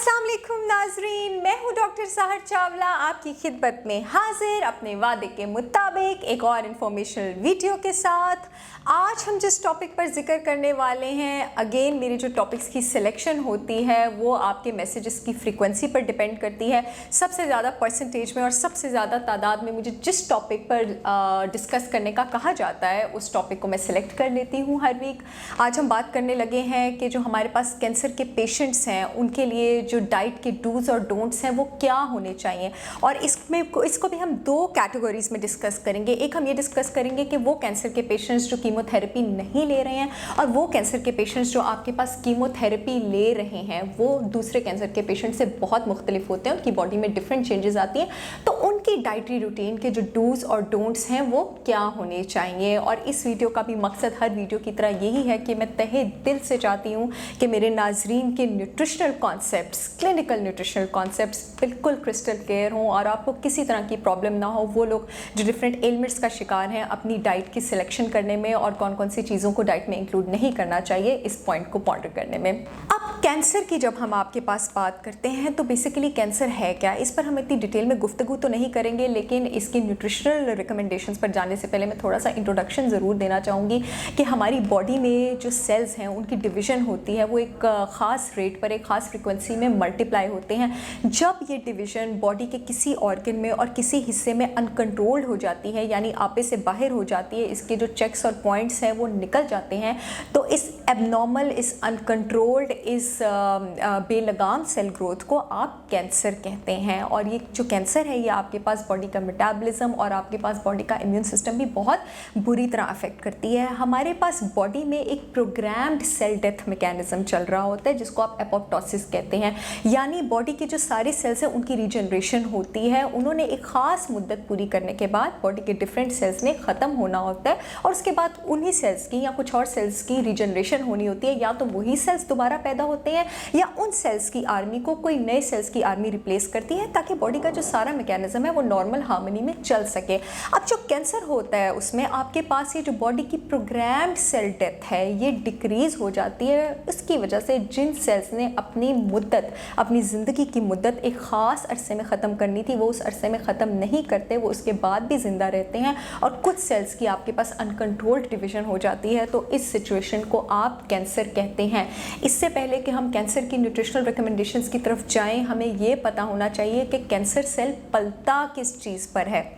अस्सलाम वालेकुम नाजरीन, मैं हूँ डॉक्टर सहर चावला आपकी खिदमत में हाजिर अपने वादे के मुताबिक एक और इन्फॉर्मेशनल वीडियो के साथ। आज हम जिस टॉपिक पर जिक्र करने वाले हैं, अगेन मेरी जो टॉपिक्स की सिलेक्शन होती है वो आपके मैसेजेस की फ्रीक्वेंसी पर डिपेंड करती है। सबसे ज़्यादा परसेंटेज में और सबसे ज़्यादा तादाद में मुझे जिस टॉपिक पर डिस्कस करने का कहा जाता है उस टॉपिक को मैं सिलेक्ट कर लेती हूँ हर वीक। आज हम बात करने लगे हैं कि जो हमारे पास कैंसर के पेशेंट्स हैं उनके लिए जो डाइट के डूज और डोंट्स हैं वो क्या होने चाहिए, और इसको भी हम दो कैटेगरीज में डिस्कस करेंगे। एक हम ये डिस्कस करेंगे कि वो कैंसर के पेशेंट्स जो कीमोथेरेपी नहीं ले रहे हैं और वो कैंसर के पेशेंट्स जो आपके पास कीमोथेरेपी ले रहे हैं, वो दूसरे कैंसर के पेशेंट से बहुत मुख्तलिफ होते हैं, उनकी बॉडी में डिफरेंट चेंजेस आती हैं, तो उनकी डाइटरी रूटीन के जो डूज और डोंट्स हैं वो क्या होने चाहिए। और इस वीडियो का भी मकसद हर वीडियो की तरह यही है कि मैं तहे दिल से चाहती हूँ कि मेरे नाजरीन के nutritional concepts, clinical nutritional concepts बिल्कुल क्रिस्टल क्लियर हों और आपको किसी तरह की प्रॉब्लम ना हो। वो लोग जो डिफरेंट एलिमेंट्स का शिकार हैं अपनी डाइट की सिलेक्शन करने में और कौन कौन सी चीज़ों को डाइट में इंक्लूड नहीं करना चाहिए, इस पॉइंट को पॉइंटर करने में। अब कैंसर की जब हम आपके पास बात करते हैं तो बेसिकली कैंसर है क्या, इस पर हम इतनी डिटेल में गुफ्तगू तो नहीं करेंगे, लेकिन इसकी न्यूट्रिशनल रिकमेंडेशंस पर जाने से पहले मैं थोड़ा सा इंट्रोडक्शन ज़रूर देना चाहूँगी कि हमारी बॉडी में जो सेल्स हैं उनकी डिवीज़न होती है वो एक ख़ास रेट पर, एक ख़ास फ्रिक्वेंसी में मल्टीप्लाई होते हैं। जब ये डिवीज़न बॉडी के किसी ऑर्गन में और किसी हिस्से में अनकंट्रोल्ड हो जाती है, यानी आपे से बाहर हो जाती है, इसके जो चेक्स और पॉइंट्स हैं वो निकल जाते हैं, तो इस एबनॉर्मल, इस अनकंट्रोल्ड, इस बेलगाम सेल ग्रोथ को आप कैंसर कहते हैं। और ये जो कैंसर है ये आपके पास बॉडी का मेटाबॉलिज्म और आपके पास बॉडी का इम्यून सिस्टम भी बहुत बुरी तरह अफेक्ट करती है। हमारे पास बॉडी में एक प्रोग्राम्ड सेल डेथ मैकेनिज्म चल रहा होता है जिसको आप एपोप्टोसिस कहते हैं, यानी बॉडी के जो सारे सेल्स हैं उनकी रीजनरेशन होती है। उन्होंने एक ख़ास मुद्दत पूरी करने के बाद बॉडी के डिफरेंट सेल्स ने ख़त्म होना होता है और उसके बाद उन्हीं सेल्स की या कुछ और सेल्स की रीजनरेशन होनी होती है, या तो वही सेल्स दोबारा पैदा होते हैं या उन सेल्स की आर्मी को कोई नए सेल्स की आर्मी रिप्लेस करती है ताकि बॉडी का जो सारा मैकेनिज्म है वो नॉर्मल हार्मनी में चल सके। अब जो कैंसर होता है उसमें आपके पास ये जो बॉडी की प्रोग्राम्ड सेल डेथ है ये डिक्रीज हो जाती है। इसकी वजह से जिन सेल्स ने अपनी मुद्दत, अपनी ज़िंदगी की मुद्दत एक ख़ास अरसे में ख़त्म करनी थी वो उस अरसे में ख़त्म नहीं करते, वो उसके बाद भी ज़िंदा रहते हैं और कुछ सेल्स की आपके पास अनकंट्रोल्ड डिवीज़न हो जाती है, तो इस सिचुएशन को आप कैंसर कहते हैं। इससे पहले कि हम कैंसर की न्यूट्रिशनल रिकमेंडेशंस की तरफ जाएं, हमें ये पता होना चाहिए कि कैंसर सेल पलता किस चीज़ पर है।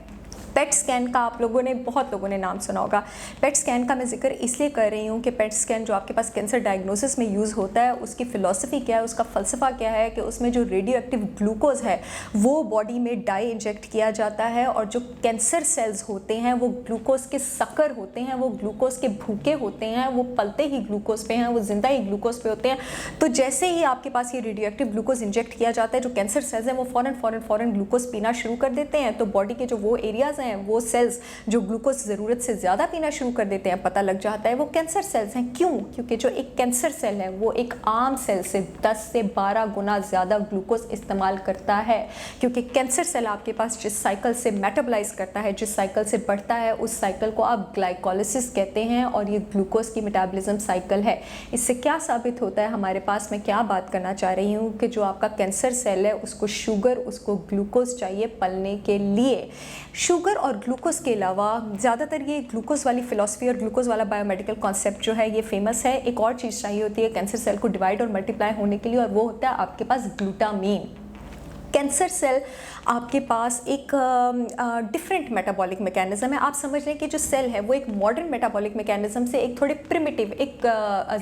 पेट स्कैन का आप लोगों ने, बहुत लोगों ने नाम सुना होगा। पेट स्कैन का मैं जिक्र इसलिए कर रही हूँ कि पेट स्कैन जो आपके पास कैंसर डायग्नोसिस में यूज़ होता है उसकी फ़िलॉसफी क्या है, उसका फ़लसफ़ा क्या है कि उसमें जो रेडियो एक्टिव ग्लूकोज है वो बॉडी में डाई इंजेक्ट किया जाता है और जो कैंसर सेल्स होते हैं वो ग्लूकोज के शक्कर होते हैं, वो ग्लूकोज के भूखे होते हैं, वो पलते ही ग्लूकोज पे हैं, वो ज़िंदा ही ग्लूकोज पे होते हैं। तो जैसे ही आपके पास ये रेडियो एक्टिव ग्लूकोज इंजेक्ट किया जाता है, जो कैंसर सेल्स हैं वो फ़ौरन ग्लूकोज पीना शुरू कर देते हैं, तो बॉडी के जो वो एरियाज़ हैं, वो सेल्स जो ग्लूकोज ज़रूरत से ज़्यादा पीना शुरू कर देते हैं, पता लग जाता है वो कैंसर सेल्स हैं। क्यों? क्योंकि जो एक कैंसर सेल है वो एक आम सेल से 10 से 12 गुना ज़्यादा ग्लूकोज इस्तेमाल करता है, क्योंकि कैंसर सेल आपके पास जिस साइकिल से मेटाबोलाइज करता है, जिस साइकिल से बढ़ता है, उस साइकिल को आप ग्लाइकोलिसिस कहते हैं और ये ग्लूकोज की मेटाबॉलिज्म साइकिल है। इससे क्या साबित होता है हमारे पास, मैं क्या बात करना चाह रही हूँ कि जो आपका कैंसर सेल है उसको शुगर, उसको ग्लूकोज चाहिए पलने के लिए। शुगर और ग्लूकोज के अलावा ज़्यादातर ये ग्लूकोज वाली फ़िलॉसफी और ग्लूकोज वाला बायोमेडिकल कॉन्सेप्ट जो है ये फेमस है। एक और चीज़ चाहिए होती है कैंसर सेल को डिवाइड और मल्टीप्लाई होने के लिए, और वो होता है आपके पास ग्लूटामीन। कैंसर सेल आपके पास एक डिफरेंट मेटाबॉलिक मैकेनिज्म है। आप समझ लें कि जो सेल है वो एक मॉडर्न मेटाबॉलिक मैकेनिज्म से एक थोड़े प्रिमिटिव, एक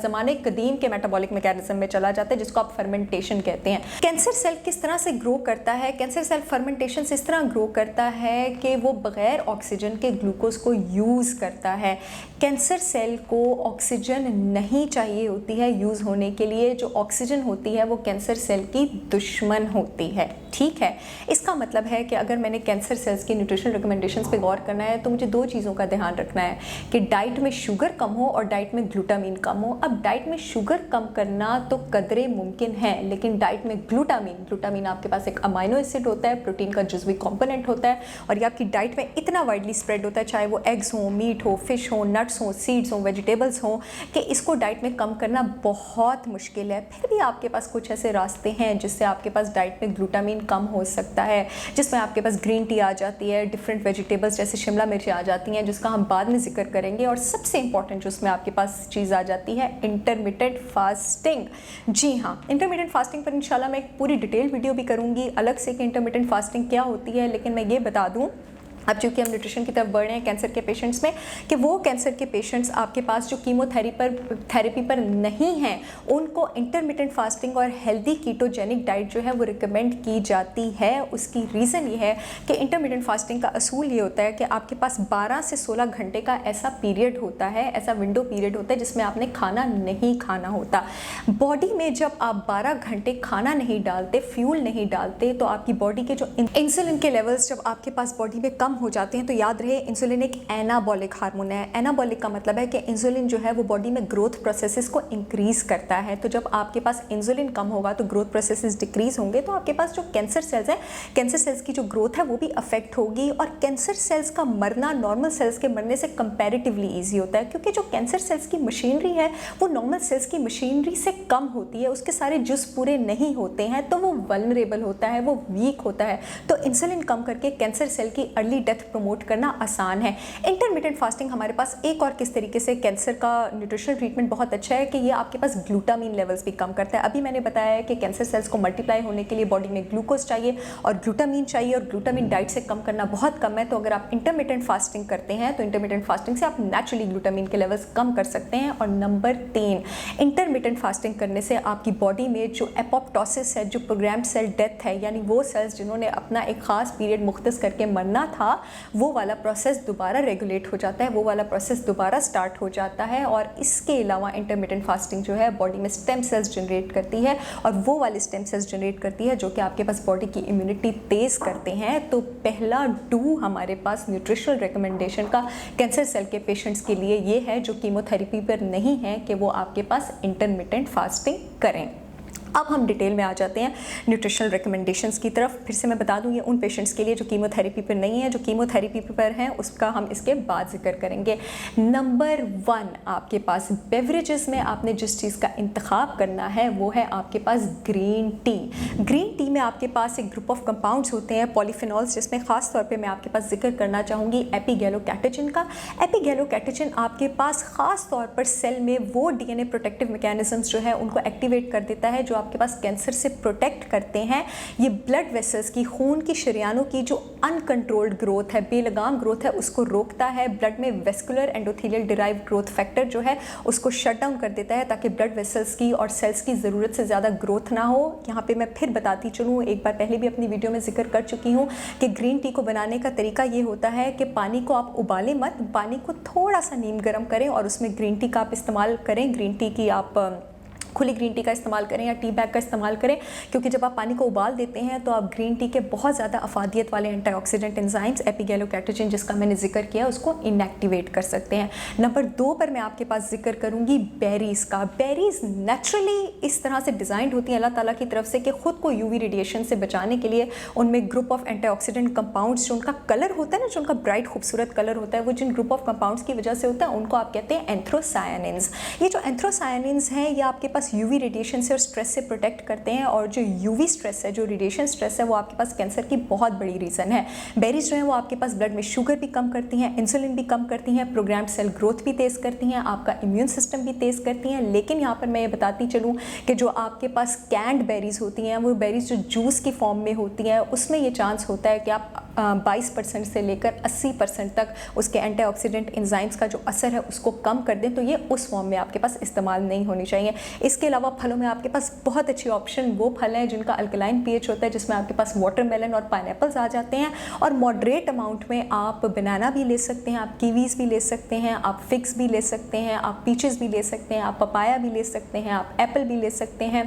ज़माने कदीम के मेटाबॉलिक मैकेनिज्म में चला जाता है जिसको आप फर्मेंटेशन कहते हैं। कैंसर सेल किस तरह से ग्रो करता है? कैंसर सेल फर्मेंटेशन से इस तरह ग्रो करता है कि वो बग़ैर ऑक्सीजन के ग्लूकोज को यूज़ करता है। कैंसर सेल को ऑक्सीजन नहीं चाहिए होती है यूज़ होने के लिए। जो ऑक्सीजन होती है वो कैंसर सेल की दुश्मन होती है। ठीक है। इसका मतलब है कि अगर मैंने कैंसर सेल्स की न्यूट्रिशनल रिकमेंडेशंस पे गौर करना है तो मुझे दो चीज़ों का ध्यान रखना है कि डाइट में शुगर कम हो और डाइट में ग्लूटामीन कम हो। अब डाइट में शुगर कम करना तो कदरे मुमकिन है, लेकिन डाइट में ग्लूटामीन आपके पास एक अमाइनो एसिड होता है, प्रोटीन का जुज़वी कंपोनेंट होता है, और ये आपकी डाइट में इतना वाइडली स्प्रेड होता है, चाहे वो एग्स हो, मीट हो, फिश हो, नट्स हो, सीड्स हो, वेजिटेबल्स हो, कि इसको डाइट में कम करना बहुत मुश्किल है। फिर भी आपके पास कुछ ऐसे रास्ते हैं जिससे आपके पास डाइट में ग्लूटामीन कम हो सकता है, जिसमें आपके पास ग्रीन टी आ जाती है, डिफरेंट वेजिटेबल्स जैसे शिमला मिर्च आ जाती हैं, जिसका हम बाद में जिक्र करेंगे, और सबसे इंपॉर्टेंट जो उसमें आपके पास चीज़ आ जाती है इंटरमिटेंट फास्टिंग। जी हाँ, इंटरमिटेंट फास्टिंग पर इंशाल्लाह मैं एक पूरी डिटेल वीडियो भी करूँगी अलग से कि इंटरमिटेंट फास्टिंग क्या होती है। लेकिन मैं ये बता दूँ, अब चूँकि हम न्यूट्रिशन की तरफ बढ़ रहे हैं कैंसर के पेशेंट्स में, कि वो कैंसर के पेशेंट्स आपके पास जो कीमोथेरेपी पर नहीं हैं, उनको इंटरमिटेंट फास्टिंग और हेल्दी कीटोजेनिक डाइट जो है वो रिकमेंड की जाती है। उसकी रीज़न ये है कि इंटरमिटेंट फास्टिंग का असूल ये होता है कि आपके पास 12 से 16 घंटे का ऐसा पीरियड होता है, ऐसा विंडो पीरियड होता है जिसमें आपने खाना नहीं खाना होता। बॉडी में जब आप 12 घंटे खाना नहीं डालते, फ्यूल नहीं डालते, तो आपकी बॉडी के जो इंसुलिन के लेवल्स जब आपके पास बॉडी में कम हो जाते हैं, तो याद रहे इंसुलिन एक एनाबॉलिक हार्मोन है। एनाबॉलिक का मतलब है कि इंसुलिन जो है वो बॉडी में ग्रोथ प्रोसेसेस को इंक्रीज करता है। तो जब आपके पास इंसुलिन कम होगा तो ग्रोथ प्रोसेसेस डिक्रीज होंगे, तो आपके पास जो कैंसर सेल्स हैं, कैंसर सेल्स की जो ग्रोथ है वो भी अफेक्ट होगी। और कैंसर सेल्स का मरना नॉर्मल सेल्स के मरने से कंपैरेटिवली ईजी होता है, क्योंकि जो कैंसर सेल्स की मशीनरी है वो नॉर्मल सेल्स की मशीनरी से कम होती है, उसके सारे जुज पूरे नहीं होते हैं, तो वो वल्नरेबल होता है, वो वीक होता है। तो इंसुलिन कम करके कैंसर सेल की अर्ली डेथ प्रमोट करना आसान है। इंटरमिटेंट फास्टिंग हमारे पास एक और किस तरीके से कैंसर का न्यूट्रिशनल ट्रीटमेंट बहुत अच्छा है कि ये आपके पास ग्लूटामीन लेवल्स भी कम करता है। अभी मैंने बताया है कि कैंसर सेल्स को मल्टीप्लाई होने के लिए बॉडी में ग्लूकोज चाहिए और ग्लूटामीन चाहिए, और ग्लूटामीन डाइट से कम करना बहुत कम है। तो अगर आप इंटरमिटेंट फास्टिंग करते हैं तो इंटरमिटेंट फास्टिंग से आप नेचुरली ग्लूटामीन के लेवल्स कम कर सकते हैं। और नंबर 3, इंटरमिटेंट फास्टिंग करने से आपकी बॉडी में जो एपोप्टोसिस है, जो प्रोग्राम्ड सेल डेथ है, यानी वो सेल्स जिन्होंने अपना एक खास पीरियड मुख्तस करके मरना था, वो वाला प्रोसेस दोबारा रेगुलेट हो जाता है, वो वाला प्रोसेस दोबारा स्टार्ट हो जाता है। और इसके अलावा इंटरमिटेंट फास्टिंग जो है बॉडी में स्टेम सेल्स जनरेट करती है, और वो वाले स्टेम सेल्स जनरेट करती है जो कि आपके पास बॉडी की इम्यूनिटी तेज़ करते हैं। तो पहला डू हमारे पास न्यूट्रिशनल रिकमेंडेशन का कैंसर सेल के पेशेंट्स के लिए ये है जो कीमोथेरेपी पर नहीं है, कि वो आपके पास इंटरमिटेंट फास्टिंग करें। अब हम डिटेल में आ जाते हैं न्यूट्रिशनल रिकमेंडेशंस की तरफ। फिर से मैं बता दूं, ये उन पेशेंट्स के लिए जो कीमोथेरेपी पर नहीं है, जो कीमोथेरेपी पर हैं उसका हम इसके बाद जिक्र करेंगे। नंबर 1, आपके पास बेवरेजेस में आपने जिस चीज़ का इंतखाब करना है वो है आपके पास ग्रीन टी। ग्रीन टी में आपके पास एक ग्रुप ऑफ कंपाउंड्स होते हैं, पॉलीफिनॉल्स, जिसमें ख़ास तौर पर मैं आपके पास जिक्र करना चाहूँगी एपिगैलोकैटेचिन का। एपिगैलोकैटेचिन आपके पास ख़ास तौर पर सेल में वो डीएनए प्रोटेक्टिव मैकेनिज्म्स जो है उनको एक्टिवेट कर देता है, जो आपके पास कैंसर से प्रोटेक्ट करते हैं। ये ब्लड वेसल्स की, खून की शरियानों की जो अनकंट्रोल्ड ग्रोथ है, बेलगाम ग्रोथ है, उसको रोकता है। ब्लड में vascular endothelial derived growth factor जो है उसको शट डाउन कर देता है, ताकि ब्लड वेसल्स की और सेल्स की ज़रूरत से ज़्यादा ग्रोथ ना हो। यहाँ पे मैं फिर बताती चलूँ, एक बार पहले भी अपनी वीडियो में जिक्र कर चुकी हूँ कि ग्रीन टी को बनाने का तरीका ये होता है कि पानी को आप उबालें मत, पानी को थोड़ा सा नीम गर्म करें और उसमें ग्रीन टी का आप इस्तेमाल करें। ग्रीन टी की आप खुली ग्रीन टी का इस्तेमाल करें या टी बैग का इस्तेमाल करें, क्योंकि जब आप पानी को उबाल देते हैं तो आप ग्रीन टी के बहुत ज़्यादा अफादियत वाले एंटीऑक्सीडेंट एंजाइम्स एपिगैलोकैटेचिन जिसका मैंने जिक्र किया उसको इनएक्टिवेट कर सकते हैं। नंबर 2 पर मैं आपके पास जिक्र करूँगी बेरीज़ का। बेरीज़ नेचुरली इस तरह से डिज़ाइंड होती हैं अल्लाह ताला की तरफ से कि ख़ुद को यूवी रेडिएशन से बचाने के लिए उनमें ग्रुप ऑफ एंटीऑक्सीडेंट कंपाउंड्स, जो उनका कलर होता है ना, जो उनका ब्राइट खूबसूरत कलर होता है, वो जिन ग्रुप ऑफ कंपाउंड्स की वजह से होता है उनको आप कहते हैं एंथ्रोसायनिन्स। ये जो एंथ्रोसायनिन्स हैं ये आपके पास यूवी रेडिएशन से और स्ट्रेस से प्रोटेक्ट करते हैं, और जो यूवी स्ट्रेस है, जो रेडिएशन स्ट्रेस है, वो आपके पास कैंसर की बहुत बड़ी रीज़न है। बेरीज जो है वो आपके पास ब्लड में शुगर भी कम करती हैं, इंसुलिन भी कम करती हैं, प्रोग्राम्ड सेल ग्रोथ भी तेज़ करती हैं, आपका इम्यून सिस्टम भी तेज़ करती हैं। लेकिन यहाँ पर मैं ये बताती चलूँ कि जो आपके पास कैंड बेरीज होती हैं, वो बेरीज जो जूस की फॉर्म में होती हैं, उसमें ये चांस होता है कि आप 22% से लेकर 80% तक उसके एंटीऑक्सीडेंट एंजाइम्स का जो असर है उसको कम कर दें, तो ये उस फॉर्म में आपके पास इस्तेमाल नहीं होनी चाहिए। इसके अलावा फलों में आपके पास बहुत अच्छी ऑप्शन वो फल हैं जिनका अल्कलाइन पीएच होता है, जिसमें आपके पास वाटरमेलन और पाइनएप्पल्स आ जाते हैं, और मॉडरेट अमाउंट में आप बनाना भी ले सकते हैं, आप कीवीज़ भी ले सकते हैं, आप फिग्स भी ले सकते हैं, आप पीचेस भी ले सकते हैं, आप पपाया भी ले सकते हैं, आप एप्पल भी ले सकते हैं,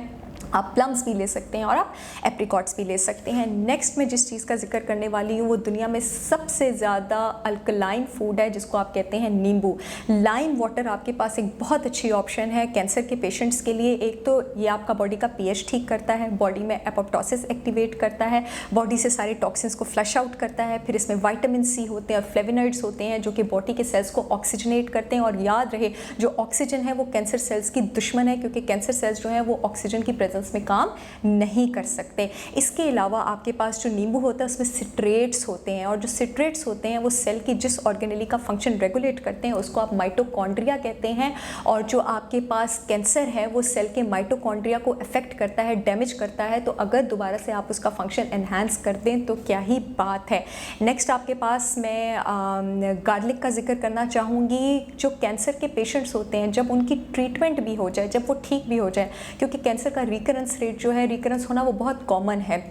आप प्लम्स भी ले सकते हैं और आप एप्रिकॉट्स भी ले सकते हैं। नेक्स्ट में जिस चीज़ का जिक्र करने वाली हूँ वो दुनिया में सबसे ज़्यादा अल्कलाइन फूड है, जिसको आप कहते हैं नींबू। लाइम वाटर आपके पास एक बहुत अच्छी ऑप्शन है कैंसर के पेशेंट्स के लिए। एक तो ये आपका बॉडी का पीएच ठीक करता है, बॉडी में एपोप्टोसिस एक्टिवेट करता है, बॉडी से सारे टॉक्सिन्स को फ्लश आउट करता है। फिर इसमें विटामिन सी होते हैं और फ्लेवोनॉइड्स होते हैं जो कि बॉडी के सेल्स को ऑक्सीजनेट करते हैं। और याद रहे, जो ऑक्सीजन है वो कैंसर सेल्स की दुश्मन है, क्योंकि कैंसर सेल्स जो हैं वो ऑक्सीजन की प्रेजेंस में काम नहीं कर सकते। इसके अलावा आपके पास जो नींबू होता है उसमें सिट्रेट्स होते हैं, और जो सिट्रेट्स होते हैं वो सेल की जिस ऑर्गेनेली का फंक्शन रेगुलेट करते हैं उसको आप माइटोकॉन्ड्रिया कहते हैं। और जो आपके पास कैंसर है वो सेल के माइटोकॉन्ड्रिया को अफेक्ट करता है, डैमेज करता है। तो अगर दोबारा से आप उसका फंक्शन एनहांस कर दें तो क्या ही बात है। नेक्स्ट आपके पास मैं गार्लिक का जिक्र करना चाहूँगी। जो कैंसर के पेशेंट्स होते हैं, जब उनकी ट्रीटमेंट भी हो जाए, जब वो ठीक भी हो जाए, क्योंकि कैंसर का रिकरेंस रेट जो है, रिकरेंस होना वो बहुत कॉमन है,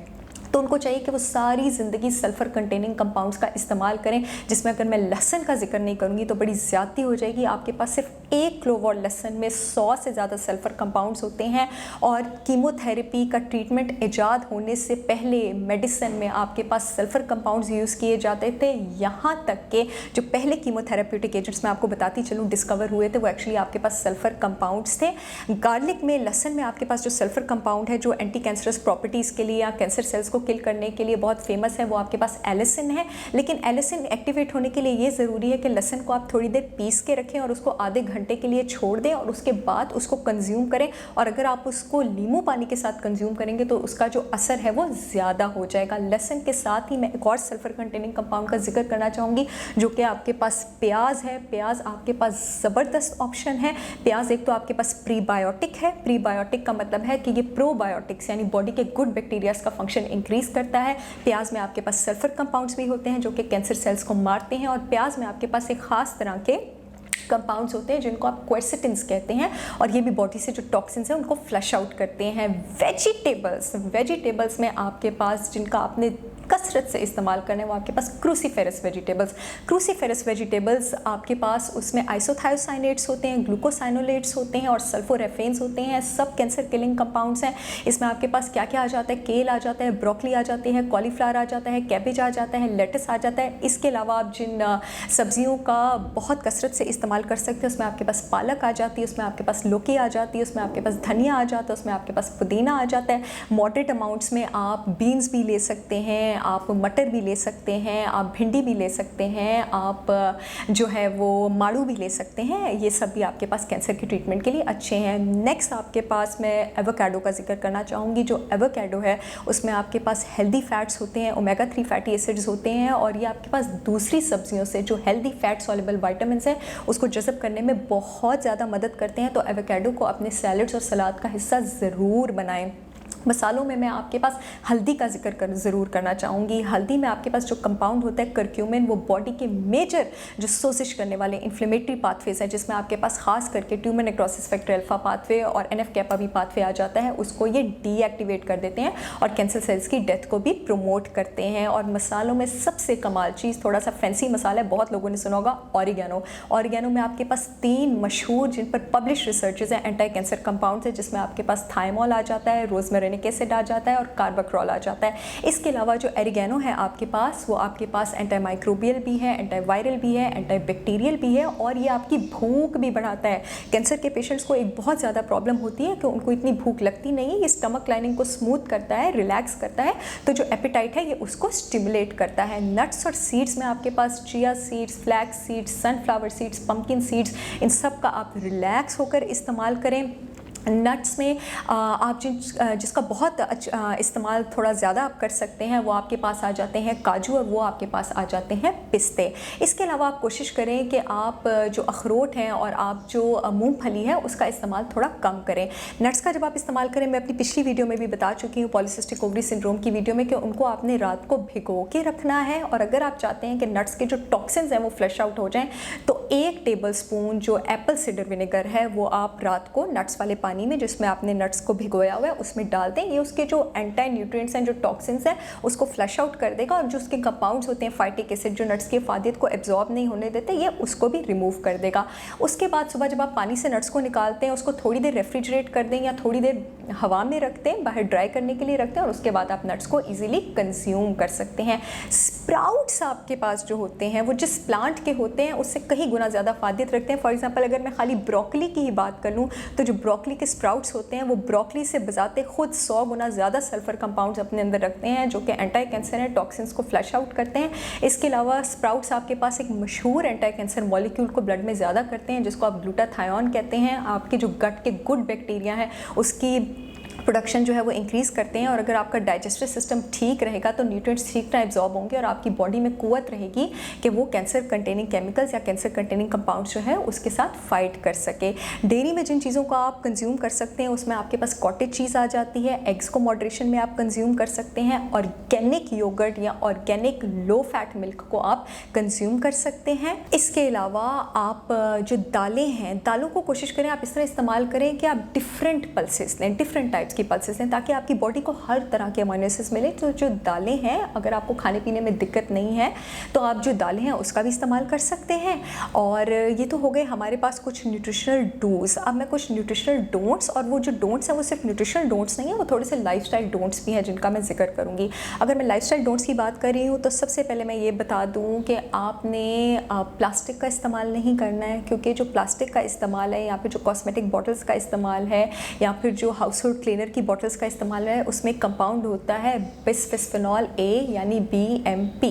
तो उनको चाहिए कि वो सारी ज़िंदगी सल्फ़र कंटेनिंग कंपाउंड्स का इस्तेमाल करें। जिसमें अगर मैं लहसुन का जिक्र नहीं करूँगी तो बड़ी ज़्यादती हो जाएगी। आपके पास सिर्फ 1 क्लोव और लहसुन में 100 से ज़्यादा सल्फ़र कंपाउंड्स होते हैं। और कीमोथेरेपी का ट्रीटमेंट ईजाद होने से पहले मेडिसिन में आपके पास सल्फ़र कंपाउंड्स यूज़ किए जाते थे। यहाँ तक के जो पहले कीमोथेरेप्यूटिक एजेंट्स मैं आपको बताती चलूँ डिस्कवर हुए थे, वो एक्चुअली आपके पास सल्फ़र कंपाउंड्स थे। गार्लिक में, लहसुन में आपके पास जो सल्फ़र कंपाउंड है जो एंटी कैंसरस प्रॉपर्टीज़ के लिए या कैंसर सेल्स को किल करने के लिए बहुत फेमस है, वो आपके पास एलिसिन है। लेकिन एलिसिन एक्टिवेट होने के लिए ये ज़रूरी है कि लहसुन को आप थोड़ी देर पीस के रखें और उसको आधे घंटे के लिए छोड़ दें और उसके बाद उसको कंज्यूम करें। और अगर आप उसको नींबू पानी के साथ कंज्यूम करेंगे तो उसका जो असर है वो ज़्यादा हो जाएगा। लहसुन के साथ ही मैं एक और सल्फ़र कंटेनिंग कंपाउंड का जिक्र करना चाहूँगी जो कि आपके पास प्याज है। प्याज आपके पास ज़बरदस्त ऑप्शन है। प्याज एक तो आपके पास प्रीबायोटिक है। प्रीबायोटिक का मतलब है कि ये प्रोबायोटिक्स यानी बॉडी के गुड बैक्टीरियाज का फंक्शन इंक्रीज करता है। प्याज में आपके पास सल्फर कंपाउंड्स भी होते हैं जो कि कैंसर सेल्स को मारते हैं। और प्याज में आपके पास एक खास तरह के कंपाउंड्स होते हैं जिनको आप क्वेरसेटिन्स कहते हैं, और ये भी बॉडी से जो टॉक्सिन्स हैं उनको फ्लश आउट करते हैं। वेजिटेबल्स में आपके पास जिनका आपने कसरत से इस्तेमाल करना है वो आपके पास क्रूसीफेरस वेजिटेबल्स आपके पास उसमें आइसोथायोसाइनेट्स होते हैं, ग्लूकोसाइनोलेट्स होते हैं और सल्फोरेफेन्स होते हैं। सब कैंसर किलिंग कंपाउंड्स हैं। इसमें आपके पास क्या क्या आ जाता है, केल आ जाता है, ब्रोकली आ जाती है, कॉलीफ्लावर आ जाता है, कैबेज आ जाता है, लेटस आ जाता है। इसके अलावा आप जिन सब्जियों का बहुत कसरत से इस्तेमाल कर सकते हैं उसमें आपके पास पालक आ जाती है, उसमें आपके पास लौकी आ जाती है, उसमें आपके पास धनिया आ जाता है, उसमें आपके पास पुदीना आ जाता है। मॉडरेट अमाउंट्स में आप बीन्स भी ले सकते हैं, आप मटर भी ले सकते हैं, आप भिंडी भी ले सकते हैं, आप जो है वो माड़ू भी ले सकते हैं। ये सब भी आपके पास कैंसर की ट्रीटमेंट के लिए अच्छे हैं। नेक्स्ट आपके पास मैं एवोकाडो का जिक्र करना चाहूँगी। जो एवोकाडो है उसमें आपके पास हेल्दी फैट्स होते हैं, ओमेगा 3 फैटी एसिड्स होते हैं, और ये आपके पास दूसरी सब्जियों से जो हेल्दी फैट सॉल्युबल विटामिन्स हैं उसको जज़ब करने में बहुत ज़्यादा मदद करते हैं। तो एवोकाडो को अपने सैलड्स और सलाद का हिस्सा ज़रूर बनाएं। मसालों में मैं आपके पास हल्दी का जिक्र ज़रूर करना चाहूँगी। हल्दी में आपके पास जो कंपाउंड होता है करक्यूमिन, वो बॉडी के मेजर जो सोजिश करने वाले इन्फ्लेमेटरी पाथवेज हैं जिसमें आपके पास खास करके tumour necrosis factor alpha pathway और NF कैपा भी पाथवे आ जाता है, उसको ये डीएक्टिवेट कर देते हैं और कैंसर सेल्स की डेथ को भी प्रमोट करते हैं। और मसालों में सबसे कमाल चीज़, थोड़ा सा फैंसी मसाला है, बहुत लोगों ने सुना होगा, ऑरिगेनो में आपके पास 3 मशहूर जिन पर पब्लिश रिसर्चेज हैं एंटी कैंसर कंपाउंड्स है, जिसमें आपके पास थाइमोल आ जाता है, रोजमेरिनिक एसिड आ जाता है और कार्बाक्रोल आ जाता है। इसके अलावा जो एरिगेनो है आपके पास, वो आपके पास एंटी माइक्रोबियल भी है, एंटी वायरल भी है, एंटी बैक्टीरियल भी है, और ये आपकी भूख भी बढ़ाता है। कैंसर के पेशेंट्स को एक बहुत ज़्यादा प्रॉब्लम होती है कि उनको इतनी भूख लगती नहीं है। ये स्टमक लाइनिंग को स्मूथ करता है, रिलैक्स करता है, तो जो एपेटाइट है ये उसको स्टिमुलेट करता है। नट्स और सीड्स में आपके पास chia seeds, flax seeds, sunflower seeds, pumpkin seeds, इन सब का आप रिलैक्स होकर इस्तेमाल करें। नट्स में आप जिसका बहुत इस्तेमाल थोड़ा ज़्यादा आप कर सकते हैं वो आपके पास आ जाते हैं काजू, और वो आपके पास आ जाते हैं पिस्ते। इसके अलावा आप कोशिश करें कि आप जो अखरोट हैं और आप जो मूंगफली है उसका इस्तेमाल थोड़ा कम करें। नट्स का जब आप इस्तेमाल करें, मैं अपनी पिछली वीडियो में भी बता चुकी हूँ, पॉलीसिस्टिक ओवरी सिंड्रोम की वीडियो में, कि उनको आपने रात को भिगो के रखना है। और अगर आप चाहते हैं कि नट्स के जो टॉक्सिन्स हैं वो फ्लश आउट हो जाएँ तो 1 टेबल स्पून जो एप्पल साइडर विनेगर है वो आप रात को नट्स वाले पानी पानी में जिसमें आपने नट्स को भिगोया हुआ है उसमें डाल दें। ये उसके जो एंटी न्यूट्रिएंट्स हैं, जो टॉक्सिन्स हैं, उसको फ्लश आउट कर देगा और जो उसके कंपाउंड्स होते हैं फाइटिक एसिड जो नट्स की अफादियत को एब्जॉर्ब नहीं होने देते, ये उसको भी रिमूव कर देगा। उसके बाद सुबह जब आप पानी से नट्स को निकालते हैं उसको थोड़ी देर रेफ्रिजरेट कर दें या थोड़ी देर हवा में रखते हैं, बाहर ड्राई करने के लिए रखते हैं और उसके बाद आप नट्स को ईजिली कंज्यूम कर सकते हैं। स्प्राउट्स आपके पास जो होते हैं वो जिस प्लांट के होते हैं उससे कहीं गुना ज़्यादा अफादियत रखते हैं। फॉर एग्जांपल अगर मैं खाली ब्रोकली की ही बात कर लूँ तो जो ब्रोकली के स्प्राउट्स होते हैं वो ब्रोकली से बजाते खुद 100 गुना ज़्यादा सल्फर कंपाउंड्स अपने अंदर रखते हैं जो कि एंटी कैंसर है, टॉक्सिन्स को फ्लश आउट करते हैं। इसके अलावा स्प्राउट्स आपके पास एक मशहूर एंटी कैंसर मॉलिक्यूल को ब्लड में ज़्यादा करते हैं जिसको आप ग्लूटाथायोन कहते हैं। आपके जो गट के गुड बैक्टीरिया हैं उसकी प्रोडक्शन जो है वो इंक्रीज़ करते हैं और अगर आपका डाइजेस्टिव सिस्टम ठीक रहेगा तो न्यूट्रिएंट्स ठीक तरह एब्जॉर्ब होंगे और आपकी बॉडी में कुव्वत रहेगी कि वो कैंसर कंटेनिंग केमिकल्स या कैंसर कंटेनिंग कंपाउंड्स जो है उसके साथ फाइट कर सके। डेयरी में जिन चीज़ों को आप कंज्यूम कर सकते हैं उसमें आपके पास कॉटेज चीज़ आ जाती है। एग्स को मॉडरेशन में आप कंज्यूम कर सकते हैं। ऑर्गेनिक योगर्ट या ऑर्गेनिक लो फैट मिल्क को आप कंज्यूम कर सकते हैं। इसके अलावा आप जो दालें हैं, दालों को कोशिश करें आप इस तरह इस्तेमाल करें कि आप डिफरेंट पल्सेस लें, डिफरेंट टाइप्स की पल्सेस हैं ताकि आपकी बॉडी को हर तरह के अमीनो एसिड्स मिले। तो जो दालें हैं, अगर आपको खाने पीने में दिक्कत नहीं है तो आप जो दालें हैं उसका भी इस्तेमाल कर सकते हैं। और ये तो हो गए हमारे पास कुछ न्यूट्रिशनल डूज। अब मैं कुछ न्यूट्रिशनल डोंट्स, और वो जो डोंट्स हैं वो सिर्फ न्यूट्रिशनल डोंट्स नहीं है, वो थोड़े से लाइफस्टाइल डोंट्स भी हैं जिनका मैं जिक्र करूँगी। अगर मैं लाइफस्टाइल डोंट्स की बात कर रही हूँ तो सबसे पहले मैं ये बता दूँ कि आपने प्लास्टिक का इस्तेमाल नहीं करना है, क्योंकि जो प्लास्टिक का इस्तेमाल है या फिर जो कॉस्मेटिक बॉटल्स का इस्तेमाल है या फिर जो हाउस होल्ड क्लीनर की बॉटल्स का इस्तेमाल है उसमें कंपाउंड होता है बिसफिस्फेनॉल ए यानी BMP।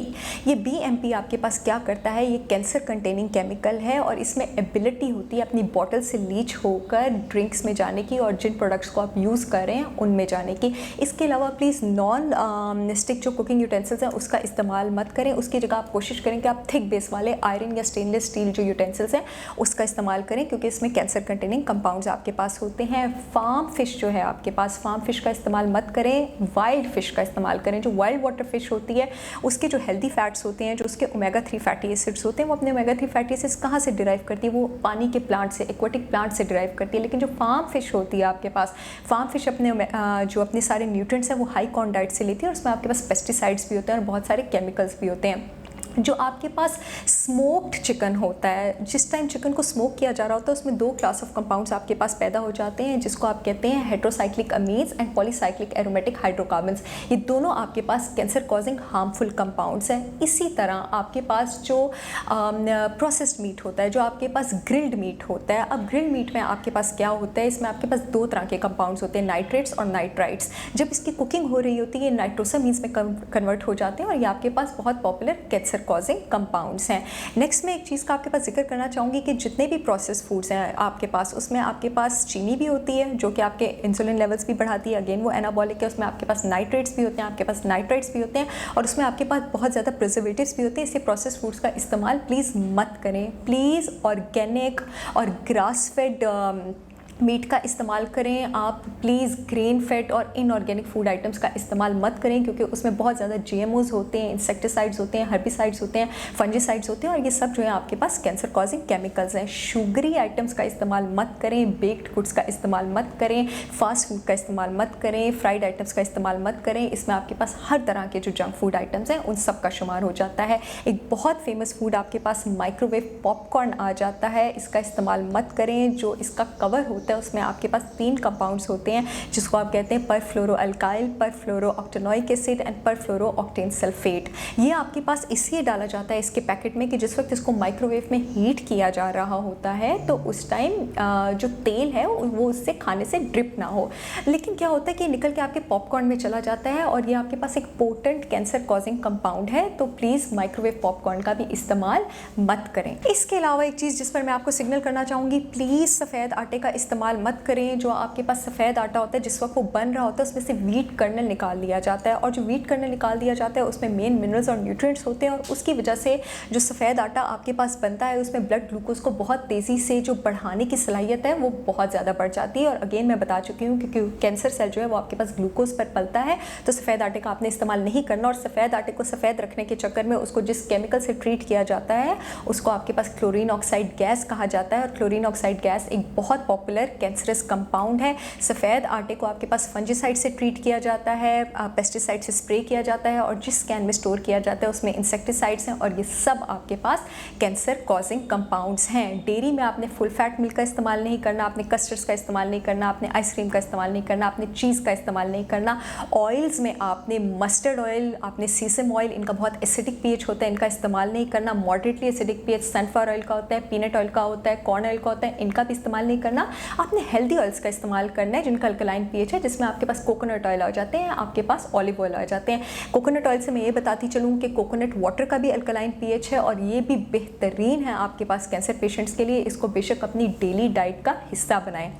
ये BMP आपके पास क्या करता है, ये कैंसर कंटेनिंग केमिकल है और इसमें एबिलिटी होती है अपनी बॉटल से लीच होकर ड्रिंक्स में जाने की और जिन प्रोडक्ट्स को आप यूज़ कर रहे हैं उनमें जाने की। इसके अलावा प्लीज़ नॉन स्टिक जो कुकिंग यूटेंसिल्स हैं उसका इस्तेमाल मत करें। उसकी जगह आप कोशिश करें कि आप थिक बेस वाले आयरन या स्टेनलेस स्टील जो यूटेंसिल्स हैं उसका इस्तेमाल करें, क्योंकि इसमें कैंसर कंटेनिंग कंपाउंड्स आपके पास होते हैं। फार्म फिश जो है आपके पास, फार्म फिश का इस्तेमाल मत करें, वाइल्ड फिश का इस्तेमाल करें। जो वाइल्ड वाटर फिश होती है उसके जो हेल्दी फैट्स होते हैं, जो उसके ओमेगा 3 फैटी एसिड्स होते हैं, वो अपने ओमेगा 3 फैटी एसिड्स कहाँ से डिराइव करती है, वो पानी के प्लांट से, एक्वाटिक प्लांट से डिराइव करती है। लेकिन जो फार्म फिश होती है आपके पास, फार्म फिश अपने सारे न्यूट्रिएंट्स हैं वो हाई कॉन डाइट से लेती है और उसमें आपके पास पेस्टिसाइड्स भी होते हैं और बहुत सारे केमिकल्स भी होते हैं। जो आपके पास स्मोक्ड चिकन होता है, जिस टाइम चिकन को स्मोक किया जा रहा होता है उसमें 2 क्लास ऑफ कंपाउंड्स आपके पास पैदा हो जाते हैं जिसको आप कहते हैं heterocyclic amines and polycyclic aromatic hydrocarbons. ये दोनों आपके पास कैंसर कॉजिंग हार्मफुल कंपाउंड्स हैं। इसी तरह आपके पास जो प्रोसेस्ड मीट होता है, जो आपके पास ग्रिल्ड मीट होता है, अब ग्रिल्ड मीट में आपके पास क्या होता है, इसमें आपके पास 2 तरह के कंपाउंड्स होते हैं, नाइट्रेट्स और नाइट्राइट्स। जब इसकी कुकिंग हो रही होती है ये नाइट्रोसामीन्स में कन्वर्ट हो जाते हैं और ये आपके पास बहुत पॉपुलर कैंसर कॉजिंग कंपाउंड्स हैं। नेक्स्ट मैं एक चीज़ का आपके पास जिक्र करना चाहूँगी कि जितने भी प्रोसेस फूड्स हैं आपके पास, उसमें आपके पास चीनी भी होती है जो कि आपके इंसुलिन लेवल्स भी बढ़ाती है, अगेन वो एनाबॉलिक है। उसमें आपके पास नाइट्रेट्स भी होते हैं, आपके पास नाइट्राइट्स भी होते हैं और उसमें आपके पास बहुत ज़्यादा प्रिजर्वेटिव्स भी होते हैं। इसलिए प्रोसेस फूड्स का इस्तेमाल प्लीज़ मत करें। प्लीज़ ऑर्गेनिक और ग्रास फेड मीट का इस्तेमाल करें आप। प्लीज़ ग्रेन फेड और इनऑर्गेनिक फूड आइटम्स का इस्तेमाल मत करें, क्योंकि उसमें बहुत ज़्यादा GMOs होते हैं, इंसेक्टिसाइड्स होते हैं, हर्बिसाइड्स होते हैं, फंजिसाइड्स होते हैं और ये सब जो है आपके पास कैंसर कॉजिंग केमिकल्स हैं। शुगरी आइटम्स का इस्तेमाल मत करें, बेक्ड गुड्स का इस्तेमाल मत करें, फास्ट फूड का इस्तेमाल मत करें, फ्राइड आइटम्स का इस्तेमाल मत करें। इसमें आपके पास हर तरह के जो जंक फूड आइटम्स हैं उन सब का शुमार हो जाता है। एक बहुत फेमस फूड आपके पास माइक्रोवेव पॉपकॉर्न आ जाता है, इसका इस्तेमाल मत करें। जो इसका कवर होता है उसमें आपके पास 3 कंपाउंड्स होते हैं जिसको आप कहते हैं परफ्लोरोअल्काइल, परफ्लोरोऑक्टेनोइक एसिड एंड परफ्लोरोऑक्टेन सल्फेट। ये आपके पास इसलिए डाला जाता है इसके पैकेट में कि जिस वक्त इसको माइक्रोवेव में हीट किया जा रहा होता है तो उस टाइम जो तेल है वो उससे खाने से ड्रिप ना हो। लेकिन क्या होता है कि निकल के आपके पॉपकॉर्न में चला जाता है और ये आपके पास एक पोटेंट कैंसर कॉजिंग कंपाउंड है। तो प्लीज़ माइक्रोवेव पॉपकॉर्न का भी इस्तेमाल मत करें। इसके अलावा एक चीज़ जिस पर मैं आपको सिग्नल करना चाहूँगी, प्लीज़ सफ़ेद आटे का इस्तेमाल मत करें। जो आपके पास सफ़ेद आटा होता है जिस वक्त वो बन रहा होता है उसमें से वीट कर्नल निकाल लिया जाता है और जो वीट कर्नल निकाल दिया जाता है उसमें मेन मिनरल्स और न्यूट्रिएंट्स होते हैं और उसकी वजह से जो सफ़ेद आटा आपके पास बनता है उसमें ब्लड ग्लूकोज को बहुत तेज़ी से जो बढ़ाने की सलाहियत है वो बहुत ज़्यादा बढ़ जाती है। और अगेन मैं बता चुकी हूँ क्योंकि कैंसर सेल जो है वो आपके पास ग्लूकोज पर पलता है, तो सफ़ेद आटे का आपने इस्तेमाल नहीं करना। और सफ़ेद आटे को सफ़ेद रखने के चक्कर में उसको जिस केमिकल से ट्रीट किया जाता है उसको आपके पास क्लोरीन ऑक्साइड गैस कहा जाता है और क्लोरीन ऑक्साइड गैस एक बहुत पॉपुलर कलर कैंसरस कंपाउंड है। सफ़ेद आटे को आपके पास फंजीसाइड से ट्रीट किया जाता है, पेस्टिसाइड से स्प्रे किया जाता है, और जिस कैन में स्टोर किया जाता है उसमें इंसेक्टिसाइड्स हैं, और ये सब आपके पास कैंसर कॉजिंग कंपाउंड्स हैं। डेयरी में आपने फुल फैट मिल्क का इस्तेमाल नहीं करना, आपने कस्टर्ड्स का इस्तेमाल नहीं करना, आपने आइसक्रीम का इस्तेमाल नहीं करना, आपने चीज़ का इस्तेमाल नहीं करना। ऑयल्स में आपने मस्टर्ड ऑयल, आपने सीसम ऑयल, इनका बहुत एसिडिक पीएच होता है, इनका इस्तेमाल नहीं करना। Moderately acidic pH sunflower oil का होता है, पीनट ऑयल का होता है, कॉर्न ऑयल का होता है, इनका भी इस्तेमाल नहीं करना। आपने हेल्दी ऑयल्स का इस्तेमाल करना है जिनका अल्कलाइन पीएच है, जिसमें आपके पास कोकोनट ऑयल आ जाते हैं, आपके पास ऑलिव ऑयल आ जाते हैं। कोकोनट ऑयल से मैं ये बताती चलूँ कि कोकोनट वाटर का भी अल्कलाइन पीएच है, और ये भी बेहतरीन है आपके पास कैंसर पेशेंट्स के लिए। इसको बेशक अपनी डेली डाइट का हिस्सा बनाएं।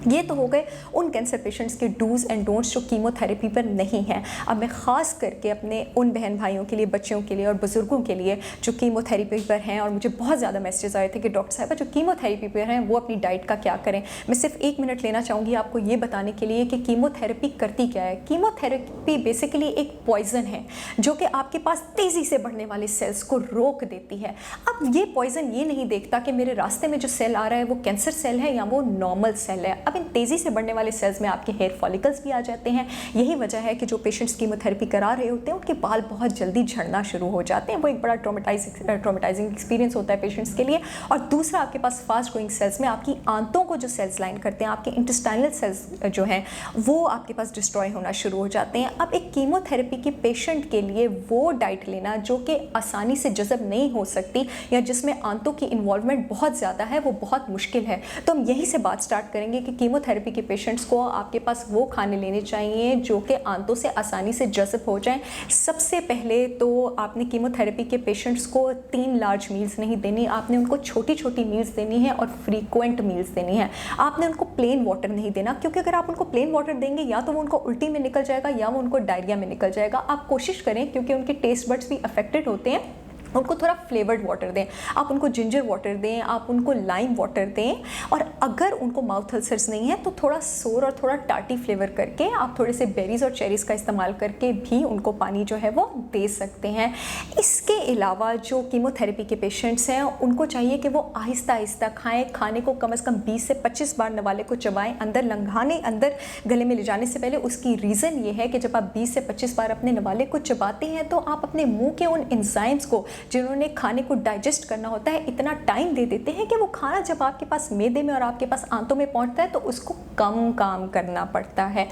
ये तो हो गए उन कैंसर पेशेंट्स के डूज एंड डोंट्स जो कीमोथेरेपी पर नहीं हैं। अब मैं ख़ास करके अपने उन बहन भाइयों के लिए, बच्चों के लिए और बुज़ुर्गों के लिए जो कीमोथेरेपी पर हैं, और मुझे बहुत ज़्यादा मैसेजेस आए थे कि डॉक्टर साहब जो कीमोथेरेपी पर हैं वो अपनी डाइट का क्या करें। मैं सिर्फ 1 मिनट लेना चाहूँगी आपको ये बताने के लिए कि कीमोथेरेपी करती क्या है। कीमोथेरेपी बेसिकली एक पॉइज़न है जो कि आपके पास तेज़ी से बढ़ने वाले सेल्स को रोक देती है। अब ये पॉइज़न ये नहीं देखता कि मेरे रास्ते में जो सेल आ रहा है वो कैंसर सेल है या वो नॉर्मल सेल है। इन तेज़ी से बढ़ने वाले सेल्स में आपके हेयर फॉलिकल्स भी आ जाते हैं। यही वजह है कि जो पेशेंट्स कीमोथेरेपी करा रहे होते हैं उनके बाल बहुत जल्दी झड़ना शुरू हो जाते हैं। वो एक बड़ा ट्रॉमेटाइजिंग एक्सपीरियंस होता है पेशेंट्स के लिए। और दूसरा, आपके पास फास्ट ग्रोइंग सेल्स में आपकी आंतों को जो सेल्स लाइन करते हैं, आपके इंटेस्टाइनल सेल्स जो हैं वो आपके पास डिस्ट्रॉय होना शुरू हो जाते हैं। अब एक कीमोथेरेपी के पेशेंट के लिए वो डाइट लेना जो कि आसानी से जज़ब नहीं हो सकती या जिसमें आंतों की इन्वॉल्वमेंट बहुत ज़्यादा है, वो बहुत मुश्किल है। तो हम यहीं से बात स्टार्ट करेंगे कि कीमोथेरेपी के पेशेंट्स को आपके पास वो खाने लेने चाहिए जो कि आंतों से आसानी से जज़ब हो जाएं। सबसे पहले तो आपने कीमोथेरेपी के पेशेंट्स को 3 लार्ज मील्स नहीं देनी, आपने उनको छोटी छोटी मील्स देनी है और फ्रीक्वेंट मील्स देनी है। आपने उनको प्लेन वाटर नहीं देना, क्योंकि अगर आप उनको प्लेन वाटर देंगे या तो वो उनको उल्टी में निकल जाएगा या वो उनको डायरिया में निकल जाएगा। आप कोशिश करें, क्योंकि उनके टेस्ट बड्स भी अफेक्टेड होते हैं, उनको थोड़ा फ्लेवर्ड वाटर दें। आप उनको जिंजर वाटर दें, आप उनको लाइम वाटर दें, और अगर उनको माउथ अल्सर्स नहीं है तो थोड़ा सोर और थोड़ा टार्टी फ्लेवर करके आप थोड़े से बेरीज और चेरीज़ का इस्तेमाल करके भी उनको पानी जो है वो दे सकते हैं। इसके अलावा जो कीमोथेरेपी के पेशेंट्स हैं उनको चाहिए कि वो आहिस्ता आहिस्ता खाएं। खाने को कम से कम 20 से 25 बार नवाले को चबाएं, अंदर लंघाने, अंदर गले में ले जाने से पहले। उसकी रीज़न ये है कि जब आप 20 से 25 बार अपने नवाले को चबाते हैं तो आप अपने मुँह के उन एंजाइम्स को जिन्होंने खाने को डाइजेस्ट करना होता है इतना टाइम दे देते हैं कि वो खाना जब आपके पास मैदे में और आपके पास आंतों में पहुंचता है तो उसको कम काम करना पड़ता है।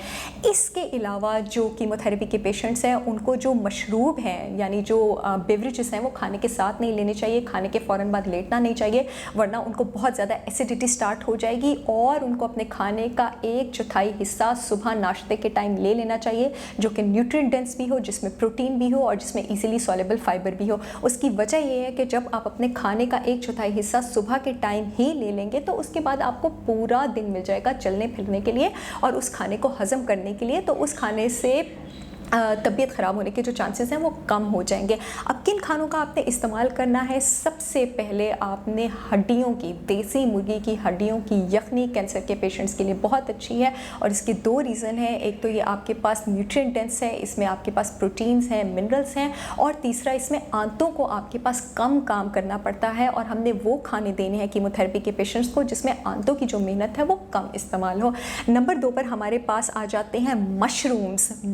इसके अलावा जो कीमोथेरेपी के पेशेंट्स हैं उनको जो मशरूब हैं, यानी जो बेवरेजेस हैं, वो खाने के साथ नहीं लेने चाहिए। खाने के फ़ौरन बाद लेटना नहीं चाहिए, वरना उनको बहुत ज़्यादा एसिडिटी स्टार्ट हो जाएगी। और उनको अपने खाने का 1/4 हिस्सा सुबह नाश्ते के टाइम ले लेना चाहिए, जो कि न्यूट्रिएंट डेंस भी हो, जिसमें प्रोटीन भी हो और जिसमें ईजिली सॉल्युबल फाइबर भी हो। उसकी वजह ये है कि जब आप अपने खाने का 1/4 हिस्सा सुबह के टाइम ही ले लेंगे तो उसके बाद आपको पूरा दिन मिल जाएगा चलने फिरने के लिए और उस खाने को हज़म करने के लिए। तो उस खाने से तबीयत ख़राब होने के जो चांसेस हैं वो कम हो जाएंगे। अब किन खानों का आपने इस्तेमाल करना है? सबसे पहले आपने हड्डियों की, देसी मुर्गी की हड्डियों की यखनी कैंसर के पेशेंट्स के लिए बहुत अच्छी है, और इसके 2 रीज़न हैं। एक तो ये आपके पास न्यूट्रिएंट डेंस है, इसमें आपके पास प्रोटीन्स हैं, मिनरल्स हैं, और तीसरा इसमें आंतों को आपके पास कम काम करना पड़ता है, और हमने वो खाने देने हैं कीमोथेरेपी के पेशेंट्स को जिसमें आंतों की जो मेहनत है वो कम इस्तेमाल हो। नंबर 2 पर हमारे पास आ जाते हैं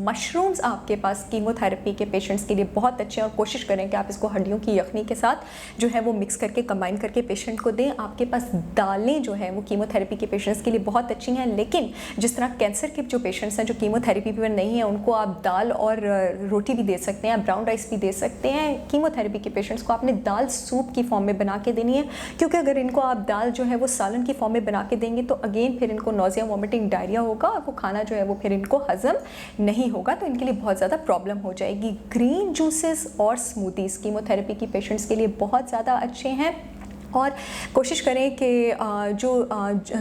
मशरूम्स आपके पास कीमोथेरेपी के पेशेंट्स के लिए बहुत अच्छे हैं, और कोशिश करें कि आप इसको हड्डियों की यखनी के साथ जो है वो मिक्स करके कंबाइन करके पेशेंट को दें। आपके पास दालें जो है वो कीमोथेरेपी के पेशेंट्स के लिए बहुत अच्छी हैं, लेकिन जिस तरह कैंसर के जो पेशेंट्स हैं जो कीमोथेरेपी पर नहीं है उनको आप दाल और रोटी भी दे सकते हैं, ब्राउन राइस भी दे सकते हैं। कीमोथेरेपी के पेशेंट्स को आपने दाल सूप की फॉर्म में बना के देनी है, क्योंकि अगर इनको आप दाल जो है वो सालन की फॉर्म में बना के देंगे तो अगेन फिर इनको नोजिया, वॉमिटिंग, डायरिया होगा और वो खाना जो है वो फिर इनको हजम नहीं होगा, तो इनके लिए बहुत ज़्यादा प्रॉब्लम हो जाएगी। ग्रीन जूसेस और स्मूदीज़ कीमोथेरेपी की पेशेंट्स के लिए बहुत ज़्यादा अच्छे हैं, और कोशिश करें कि जो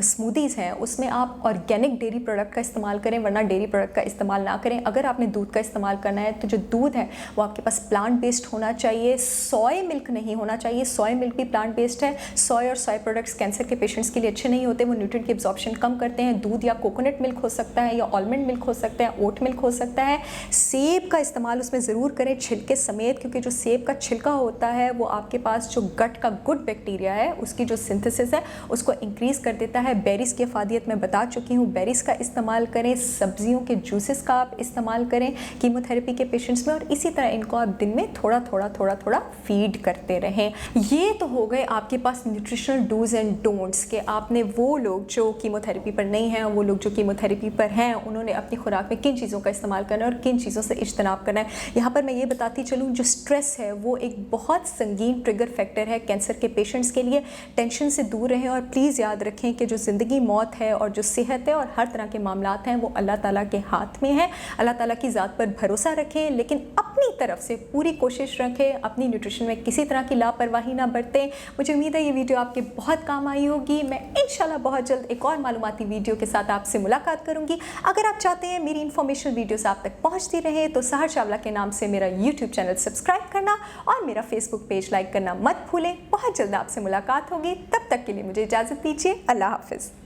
स्मूदीज़ हैं उसमें आप ऑर्गेनिक डेयरी प्रोडक्ट का इस्तेमाल करें, वरना डेयरी प्रोडक्ट का इस्तेमाल ना करें। अगर आपने दूध का इस्तेमाल करना है तो जो दूध है वो आपके पास प्लांट बेस्ड होना चाहिए, सोय मिल्क नहीं होना चाहिए। सोय मिल्क भी प्लांट बेस्ड है। सोय और सोय प्रोडक्ट्स कैंसर के पेशेंट्स के लिए अच्छे नहीं होते, वो न्यूट्रिएंट की एब्जॉर्प्शन कम करते हैं। दूध या कोकोनट मिल्क हो सकता है, या ऑलमंड मिल्क हो सकता है, ओट मिल्क हो सकता है। सेब का इस्तेमाल उसमें ज़रूर करें छिलके समेत, क्योंकि जो सेब का छिलका होता है वो आपके पास जो गट का गुड बैक्टीरिया बैक्टीरिया है उसकी जो सिंथेसिस है उसको इंक्रीज़ कर देता है। बेरीज़ की अफादियत मैं बता चुकी हूँ, बेरीज़ का इस्तेमाल करें, सब्जियों के जूसेस का आप इस्तेमाल करें कीमोथेरेपी के पेशेंट्स में, और इसी तरह इनको आप दिन में थोड़ा थोड़ा फीड करते रहें। ये तो हो गए आपके पास न्यूट्रिशनल डूज एंड डोंट्स के आपने वो लोग जो कीमोथेरेपी पर नहीं हैं, वो लोग जो कीमोथेरेपी पर हैं, उन्होंने अपनी खुराक में किन चीज़ों का इस्तेमाल करना है और किन चीज़ों से इज्तनाब करना है। यहाँ पर मैं ये बताती चलूँ, जो स्ट्रेस है वो एक बहुत संगीन ट्रिगर फैक्टर है कैंसर के पेशेंट्स के लिए। टेंशन से दूर रहें और प्लीज़ याद रखें कि जो ज़िंदगी मौत है और जो सेहत है और हर तरह के मामलात हैं वो अल्लाह ताला के हाथ में है। अल्लाह ताला की ज़ात पर भरोसा रखें, लेकिन अपनी तरफ से पूरी कोशिश रखें, अपनी न्यूट्रिशन में किसी तरह की लापरवाही ना बरतें। मुझे उम्मीद है ये वीडियो आपके बहुत काम आई होगी। मैं इंशाल्लाह बहुत जल्द एक और मालूमाती वीडियो के साथ आपसे मुलाकात करूंगी। अगर आप चाहते हैं मेरी इन्फॉर्मेशनल वीडियोस आप तक पहुंचती रहे तो सहर चावला के नाम से मेरा यूट्यूब चैनल सब्सक्राइब करना और मेरा फेसबुक पेज लाइक करना मत भूलें। बहुत जल्द आपसे मुलाकात होगी, तब तक के लिए मुझे इजाज़त दीजिए। अल्लाह हाफिज़।